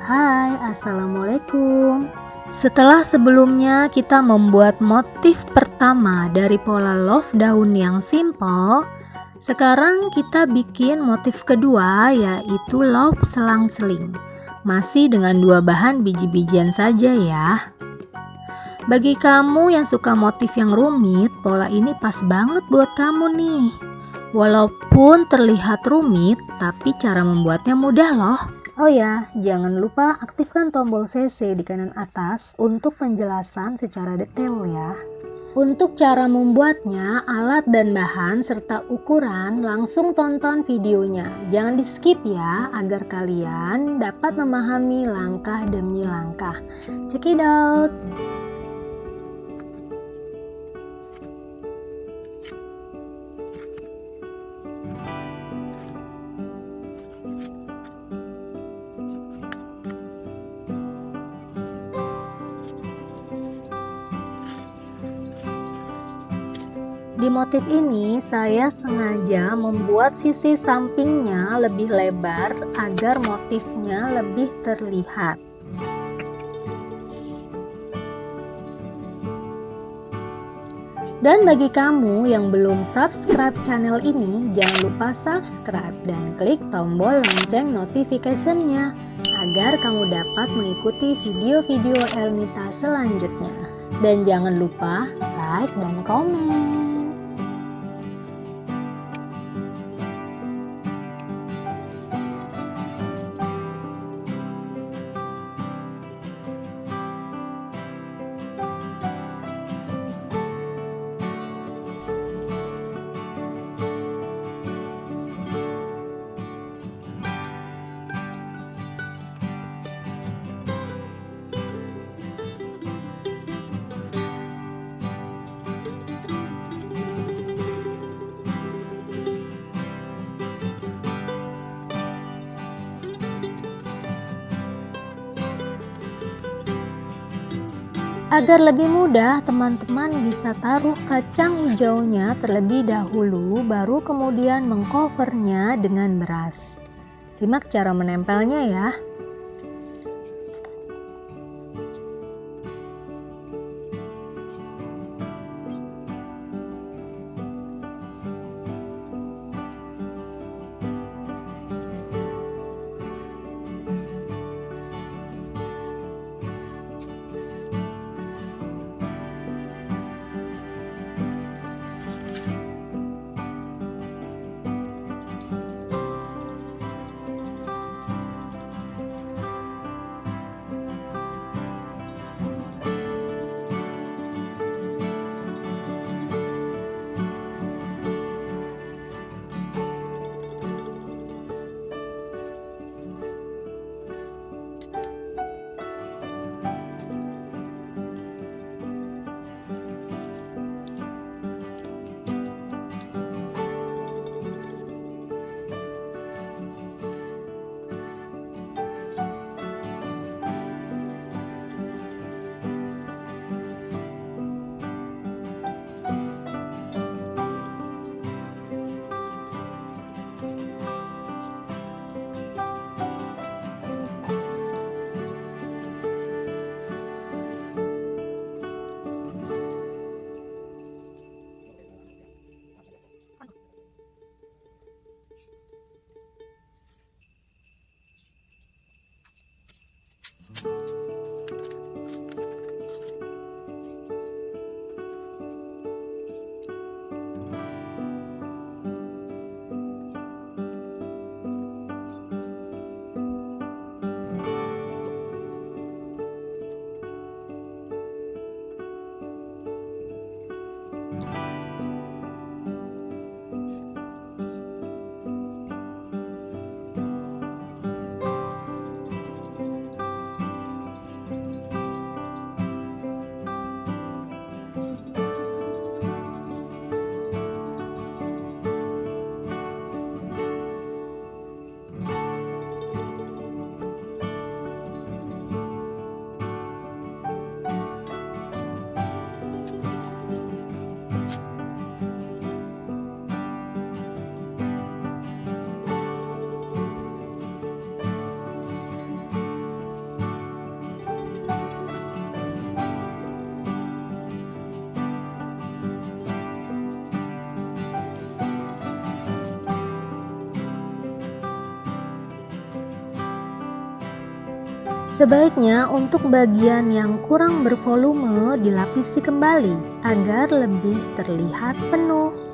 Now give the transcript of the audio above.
Hai, Assalamualaikum. Setelah sebelumnya kita membuat motif pertama dari pola love daun yang simple, sekarang kita bikin motif kedua yaitu love selang-seling. Masih dengan dua bahan biji-bijian saja ya. Bagi kamu yang suka motif yang rumit, pola ini pas banget buat kamu nih. Walaupun terlihat rumit, tapi cara membuatnya mudah loh. Oh ya, jangan lupa aktifkan tombol CC di kanan atas untuk penjelasan secara detail ya. Untuk cara membuatnya, alat dan bahan serta ukuran langsung tonton videonya. Jangan di skip ya, agar kalian dapat memahami langkah demi langkah. Check it out! Di motif ini saya sengaja membuat sisi sampingnya lebih lebar agar motifnya lebih terlihat. Dan bagi kamu yang belum subscribe channel ini, jangan lupa subscribe dan klik tombol lonceng notification-nya agar kamu dapat mengikuti video-video Elnita selanjutnya. Dan jangan lupa like dan komen. Agar lebih mudah, teman-teman bisa taruh kacang hijaunya terlebih dahulu, baru kemudian mengcovernya dengan beras. Simak cara menempelnya ya. Sebaiknya untuk bagian yang kurang bervolume dilapisi kembali agar lebih terlihat penuh.